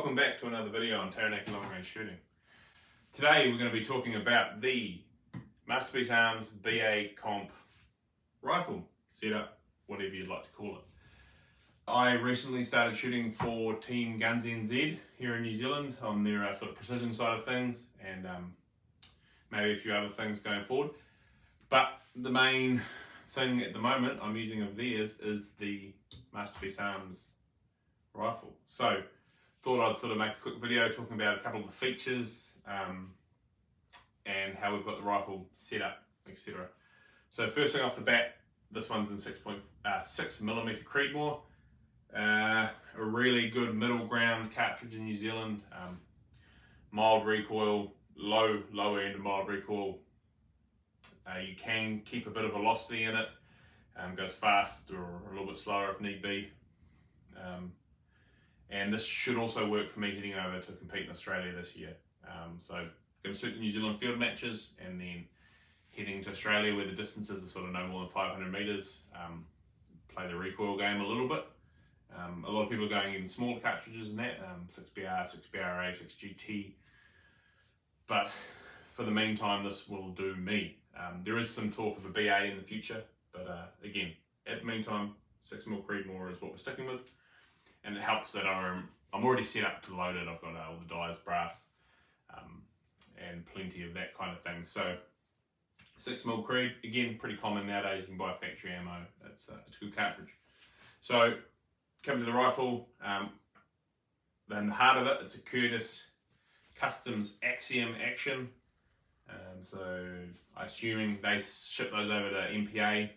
welcome back to another video on Taranaki long range shooting. Today we're going to be talking about the MasterPiece Arms BA Comp rifle setup, whatever you'd like to call it. I recently started shooting for Team Guns NZ here in New Zealand on their sort of precision side of things, and maybe a few other things going forward. But the main thing at the moment I'm using of theirs is the MasterPiece Arms rifle. So thought I'd sort of make a quick video talking about a couple of the features and how we've got the rifle set up, etc. So first thing off the bat, this one's in 6mm Creedmoor. A really good middle ground cartridge in New Zealand. Mild recoil, lower end of mild recoil. You can keep a bit of velocity in it. Goes fast or a little bit slower if need be. And this should also work for me heading over to compete in Australia this year. So going to shoot the New Zealand field matches and then heading to Australia where the distances are sort of no more than 500 metres. Play the recoil game a little bit. A lot of people are going even smaller cartridges than that, 6BR, 6BRA, 6GT. But for the meantime, this will do me. There is some talk of a BA in the future, but again, at the meantime, 6mm Creedmoor is what we're sticking with. And it helps that I'm already set up to load it. I've got all the dies, brass, and plenty of that kind of thing. So 6mm Creed, again, pretty common nowadays. You can buy factory ammo. It's a good cartridge. So come to the rifle. Then the heart of it, it's a Curtis Customs Axiom Action. So I'm assuming they ship those over to MPA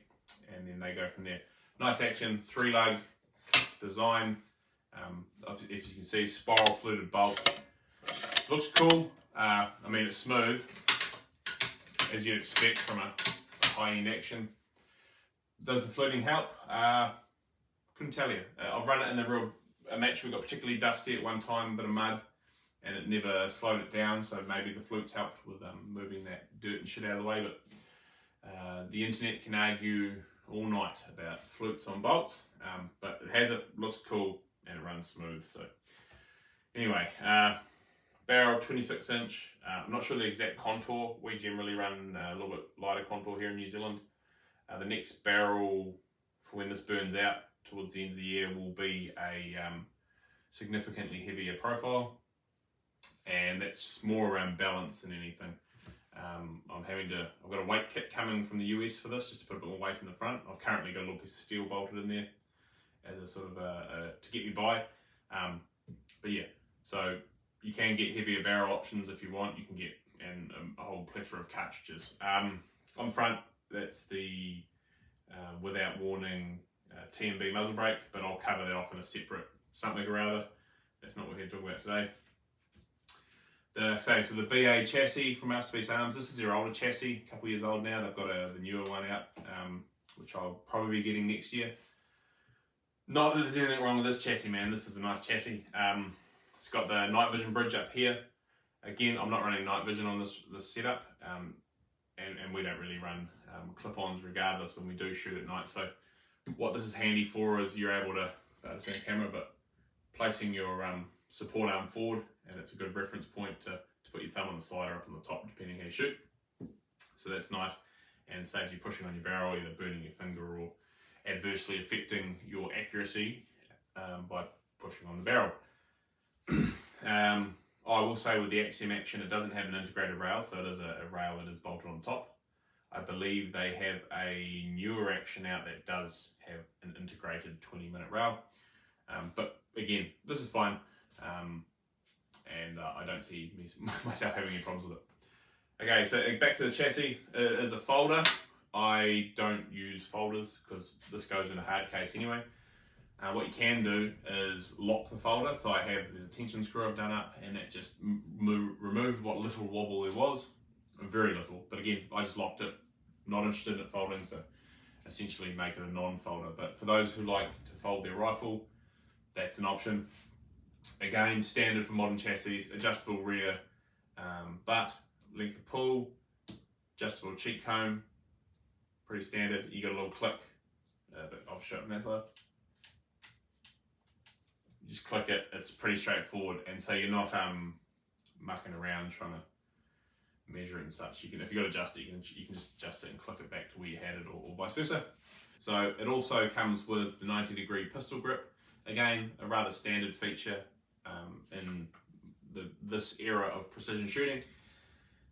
and then they go from there. Nice action, 3-lug design. If you can see, spiral fluted bolt. Looks cool. I mean, it's smooth, as you'd expect from a high-end action. Does the fluting help? Couldn't tell you. I've run it in a match we got particularly dusty at one time, a bit of mud, and it never slowed it down, so maybe the flutes helped with moving that dirt and shit out of the way. But the internet can argue all night about flutes on bolts, but it has it, looks cool, and it runs smooth. So anyway, barrel 26-inch. I'm not sure the exact contour. We generally run a little bit lighter contour here in New Zealand. The next barrel for when this burns out towards the end of the year will be a significantly heavier profile, and that's more around balance than anything. I've got a weight kit coming from the US for this, just to put a bit more weight in the front. I've currently got a little piece of steel bolted in there as a sort of to get me by. But yeah, so you can get heavier barrel options if you want. You can get a whole plethora of cartridges. On the front, that's the without warning T&B muzzle brake, but I'll cover that off in a separate something or other. That's not what we're here to talk about today. So the BA chassis from MasterPiece Arms, this is their older chassis, a couple of years old now. They've got the newer one out, which I'll probably be getting next year. Not that there's anything wrong with this chassis, man. This is a nice chassis. It's got the night vision bridge up here. Again, I'm not running night vision on this setup, and we don't really run clip-ons regardless when we do shoot at night. So what this is handy for is you're able to, see the camera, but placing your support arm forward, and it's a good reference point to put your thumb on the slider up on the top, depending how you shoot. So that's nice, and saves you pushing on your barrel, either burning your finger or adversely affecting your accuracy by pushing on the barrel. I will say with the Axiom Action, it doesn't have an integrated rail, so it is a rail that is bolted on top. I believe they have a newer action out that does have an integrated 20-minute rail. But again, this is fine. And I don't see myself having any problems with it. Okay, so back to the chassis. It is a folder. I don't use folders because this goes in a hard case anyway. What you can do is lock the folder. So there's a tension screw I've done up, and that just removed what little wobble there was. Very little, but again, I just locked it. Not interested in it folding, so essentially make it a non-folder. But for those who like to fold their rifle, that's an option. Again, standard for modern chassis, adjustable rear butt, length of pull, adjustable cheek comb, pretty standard. You got a little click, but I'll show it from that side. just click it. It's pretty straightforward, and so you're not mucking around trying to measure it and such. You can, if you got to adjust it, you can just adjust it and click it back to where you had it, or vice versa. So it also comes with the 90-degree pistol grip. Again, a rather standard feature in this era of precision shooting.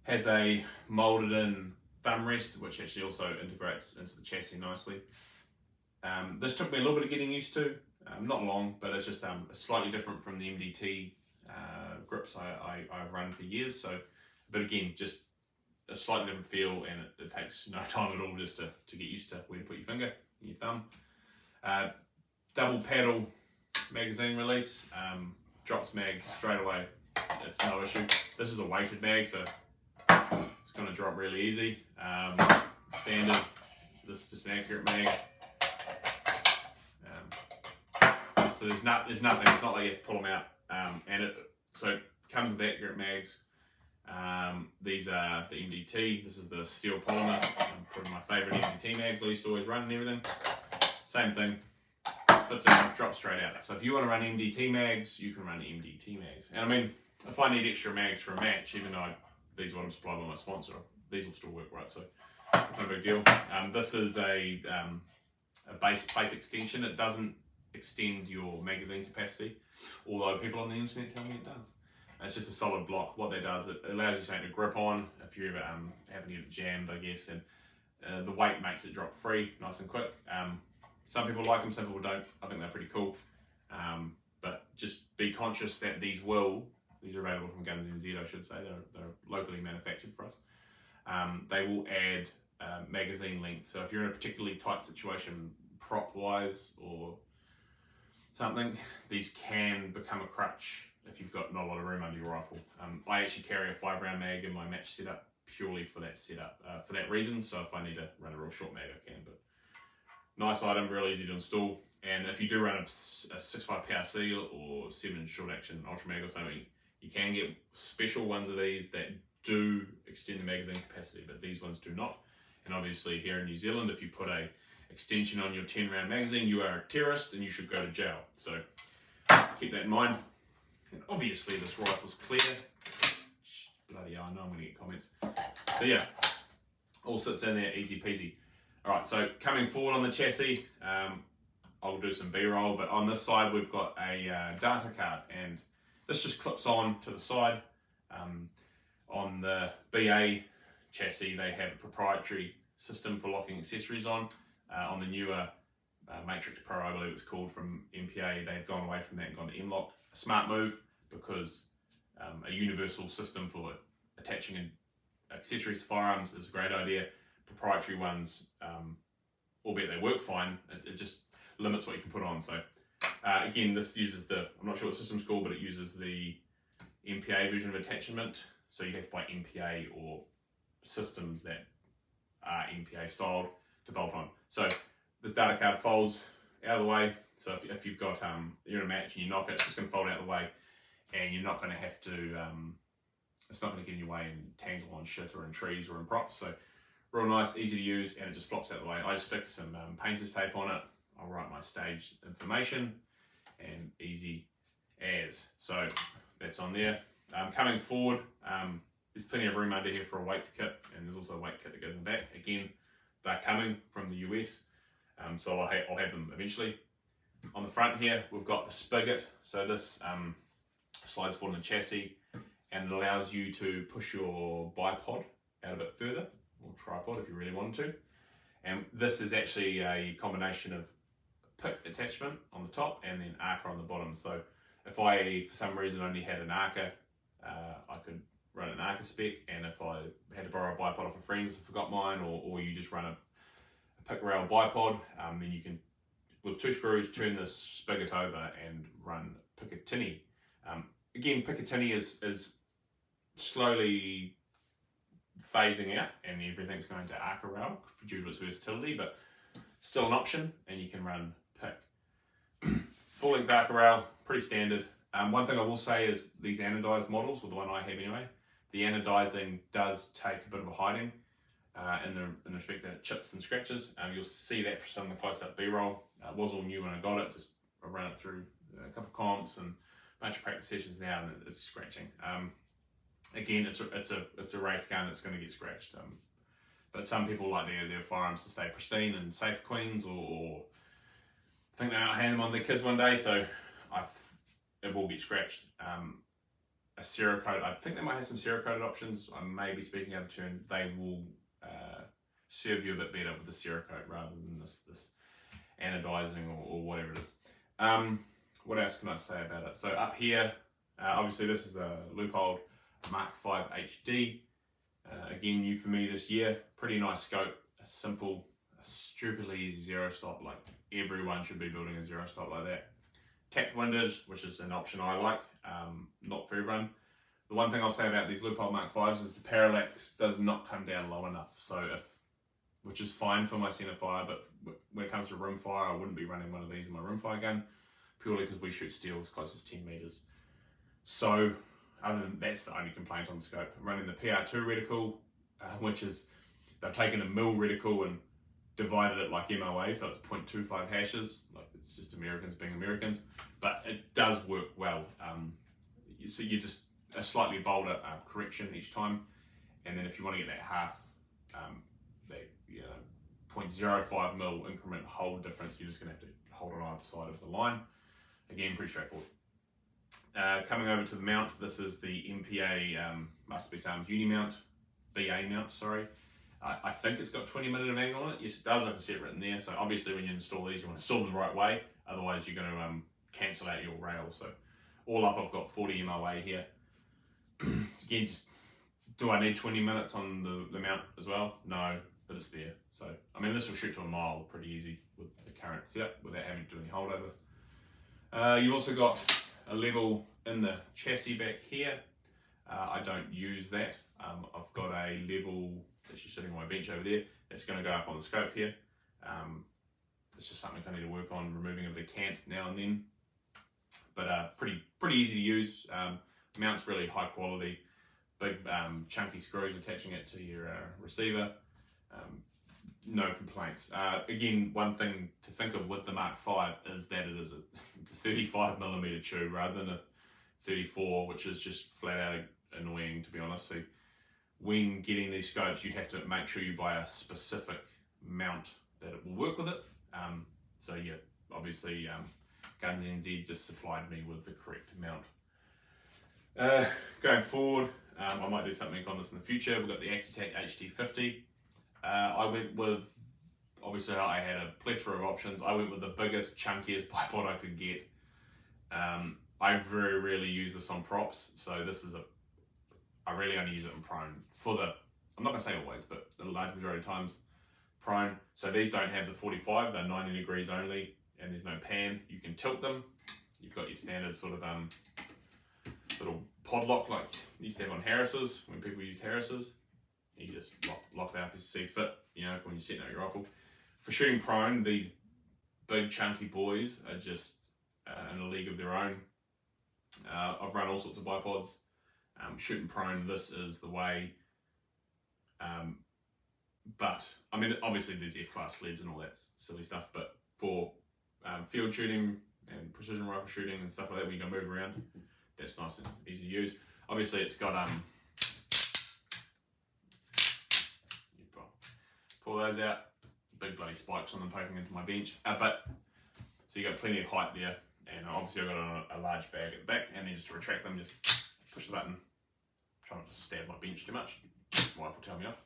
Has a molded in thumb rest, which actually also integrates into the chassis nicely. This took me a little bit of getting used to, not long, but it's just slightly different from the MDT grips I've run for years. So, but again, just a slightly different feel, and it takes no time at all just to get used to where to put your finger and your thumb. Double paddle magazine release, drops mags straight away. It's no issue. This is a weighted mag, so it's going to drop really easy. Standard. This is just an accurate mag. So there's nothing. It's not like you have to pull them out. So it comes with accurate mags. These are the MDT. This is the steel polymer. Probably my favourite MDT mags I used to always run and everything. Same thing. Puts it in, drops straight out. So if you want to run MDT mags, you can run MDT mags. And I mean, if I need extra mags for a match, even though these are what I'm supplied by my sponsor, these will still work, right? So no big deal. This is a base plate extension. It doesn't extend your magazine capacity, although people on the internet tell me it does. It's just a solid block. What that does, it allows you something to grip on if you ever happen to get it jammed, I guess, and the weight makes it drop free, nice and quick. Some people like them, some people don't. I think they're pretty cool. But just be conscious that these are available from Guns NZ, I should say. They're locally manufactured for us. They will add magazine length. So if you're in a particularly tight situation, prop-wise or something, these can become a crutch if you've got not a lot of room under your rifle. I actually carry a 5-round mag in my match setup purely for that setup, for that reason. So if I need to run a real short mag, I can. But nice item, real easy to install. And if you do run a 6.5 PRC or 7-inch short action ultra mag or something, you can get special ones of these that do extend the magazine capacity, but these ones do not. And obviously here in New Zealand, if you put a extension on your 10-round magazine, you are a terrorist and you should go to jail. So keep that in mind. And obviously this rifle's clear. Bloody hell, I know I'm going to get comments. So yeah, all sits in there, easy peasy. Alright, so coming forward on the chassis, I'll do some B-roll, but on this side we've got a data card, and this just clips on to the side. On the BA chassis, they have a proprietary system for locking accessories on. On the newer Matrix Pro, I believe it's called, from MPA, they've gone away from that and gone to M-Lock. A smart move, because a universal system for attaching accessories to firearms is a great idea. Proprietary ones, albeit they work fine, it just limits what you can put on. So again, this uses I'm not sure what system's called, but it uses the MPA version of attachment. So you have to buy MPA or systems that are MPA styled to bolt on. So this data card folds out of the way. So if you've got, you're in a match and you knock it, it's just going to fold out of the way, and you're not going to have to, it's not going to get in your way and tangle on shit or in trees or in props. So real nice, easy to use, and it just flops out of the way. I just stick some painter's tape on it. I'll write my stage information, and easy as. So that's on there. Coming forward, there's plenty of room under here for a weights kit, and there's also a weight kit that goes in the back. Again, they're coming from the US, so I'll have them eventually. On the front here, we've got the spigot. So this slides forward in the chassis, and it allows you to push your bipod out a bit further, or tripod if you really wanted to. And this is actually a combination of pick attachment on the top and then arca on the bottom. So if I, for some reason, only had an arca, I could run an arca spec, and if I had to borrow a bipod off a friend, I forgot mine, or you just run a pick rail bipod, then you can, with 2 screws, turn this spigot over and run Picatinny. Again, Picatinny is slowly phasing out, and everything's going to arca rail due to its versatility, but still an option, and you can run pick. Full length arca rail, pretty standard. One thing I will say is these anodized models, or the one I have anyway, the anodizing does take a bit of a hiding in the respect that it chips and scratches. You'll see that for some of the close-up B-roll. It was all new when I got it, I ran it through a couple of comps and a bunch of practice sessions now, and it's scratching. Again, it's a race gun that's going to get scratched. But some people like their firearms to stay pristine and safe queens, or think they might hand them on their kids one day, so it will get scratched. A Cerakote, I think they might have some Cerakoted options. I may be speaking out of turn. They will serve you a bit better with the Cerakote rather than this anodizing or whatever it is. What else can I say about it? So up here, obviously this is a Leupold Mark V HD. Again, new for me this year. Pretty nice scope, a simple, stupidly easy zero stop. Like everyone should be building a zero stop like that. Tapped windage, which is an option I like, not for everyone. The one thing I'll say about these Leupold Mark Vs is the parallax does not come down low enough. So which is fine for my centerfire, but when it comes to rimfire, I wouldn't be running one of these in my rimfire gun, purely because we shoot steel as close as 10 meters. So other than that's the only complaint on the scope. I'm running the PR2 reticle, which is, they've taken a mil reticle and divided it like MOA, so it's 0.25 hashes, like it's just Americans being Americans, but it does work well. So you just a slightly bolder correction each time, and then if you want to get that half, that 0.05 mil increment hold difference, you're just going to have to hold on either side of the line. Again, pretty straightforward. Coming over to the mount, this is the MPA MasterPiece Arms Uni mount, BA mount, sorry. I think it's got 20 minutes of angle on it. Yes, it does. I can see it written there. So obviously when you install these, you want to install them the right way. Otherwise you're going to cancel out your rail. So all up, I've got 40 MOA here. Again, just, do I need 20 minutes on the mount as well? No, but it's there. So, I mean, this will shoot to a mile pretty easy with the current setup without having to do any holdover. You've also got a level in the chassis back here. I don't use that. I've got a level that's just sitting on my bench over there. That's going to go up on the scope here. It's just something I need to work on, removing a bit of cant now and then. But pretty easy to use. Mount's really high quality. Big chunky screws attaching it to your receiver. No complaints. Again, one thing to think of with the Mark V is that it's a 35mm tube rather than a 34, which is just flat out annoying, to be honest. So when getting these scopes, you have to make sure you buy a specific mount that it will work with it. So yeah, obviously Guns NZ just supplied me with the correct mount. Going forward, I might do something on this in the future. We've got the Accutac HD50. I went with, obviously I had a plethora of options. I went with the biggest, chunkiest bipod I could get. I very rarely use this on props, so this is I really only use it in prone. I'm not going to say always, but the large majority of times, prone. So these don't have the 45, they're 90 degrees only, and there's no pan. You can tilt them. You've got your standard sort of little pod lock like you used to have on Harris's, when people used Harris's. You just lock that up as you see fit, for when you're setting up your rifle. For shooting prone, these big chunky boys are just in a league of their own. I've run all sorts of bipods. Shooting prone, this is the way. But, I mean, obviously there's F-class sleds and all that silly stuff, but for field shooting and precision rifle shooting and stuff like that, where you can move around, that's nice and easy to use. Obviously it's got, you pull those out, big bloody spikes on them poking into my bench. So you got plenty of height there, and obviously I've got a large bag at the back, and then just to retract them, just push the button. Try not to stab my bench too much, my wife will tell me off.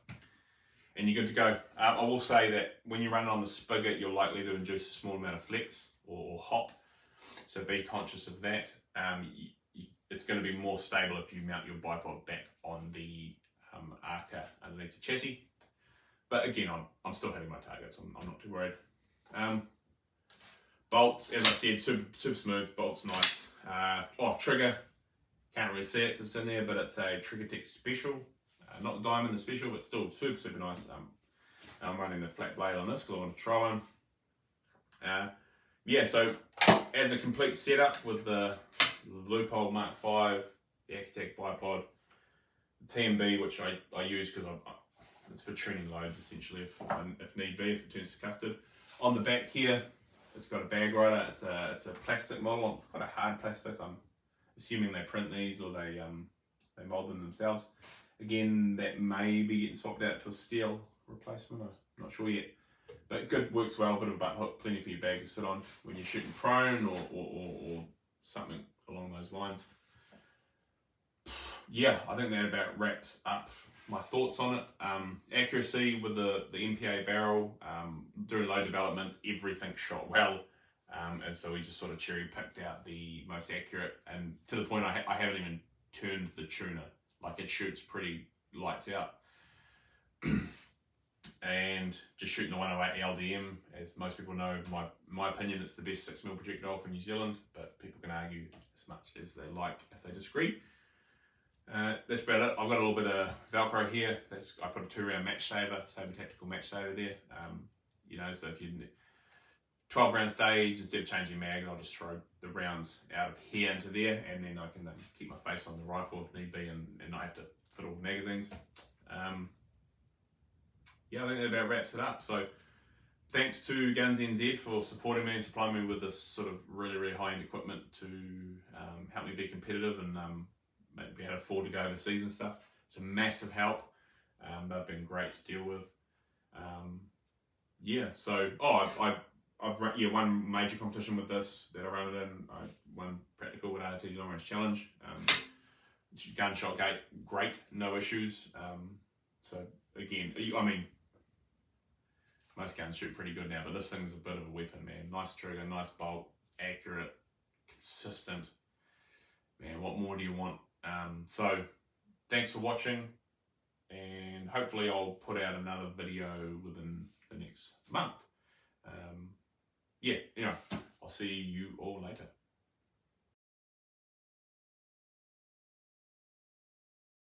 And you're good to go. I will say that when you run it on the spigot, you're likely to induce a small amount of flex or hop, so be conscious of that. It's going to be more stable if you mount your bipod back on the arca underneath the chassis. But again, I'm still hitting my targets, I'm not too worried. Bolts, as I said, super smooth, bolts nice. Trigger, can't really see it because it's in there, but it's a TriggerTech Special. Not the diamond, the special, but still super nice. I'm running the flat blade on this because I want to try one. Yeah, so as a complete setup with the Leupold Mark V, the Accutac bipod, the TMB, which I use because it's for tuning loads essentially if need be, if it turns to custard. On the back here, It's got a bag rider. It's a plastic model. It's quite a hard plastic. I'm assuming they print these or they mold them themselves. Again, that may be getting swapped out to a steel replacement. I'm not sure yet. But good, works well. Bit of a butt hook, plenty for your bag to sit on when you're shooting prone or something along those lines. Yeah, I think that about wraps up my thoughts on it. Accuracy with the MPA barrel, during low development, everything shot well. And so we just sort of cherry picked out the most accurate, and to the point I haven't even turned the tuner. Like, it shoots pretty lights out. And just shooting the 108 LDM, as most people know, my opinion, it's the best 6mm projectile for New Zealand, but people can argue as much as they like if they disagree. That's about it. I've got a little bit of Velcro here. I put a 2-round match saver tactical match saver there. You know, so if you 12 round stage, instead of changing mag, I'll just throw the rounds out of here into there, and then I can keep my face on the rifle if need be, and not have to fit all the magazines. Yeah, I think that about wraps it up. So thanks to Guns NZ for supporting me and supplying me with this sort of really high-end equipment to help me be competitive and make me able to afford to go overseas and stuff. It's a massive help. They've been great to deal with. Yeah, so I've won major competition with this that I run it in. I won practical with RTG Long Range Challenge. Gunshot gate, great, no issues. So again, I mean, most guns shoot pretty good now, but this thing's a bit of a weapon, man. Nice trigger, nice bolt, accurate, consistent. Man, what more do you want? So thanks for watching, and hopefully I'll put out another video within the next month. Yeah, anyway, I'll see you all later.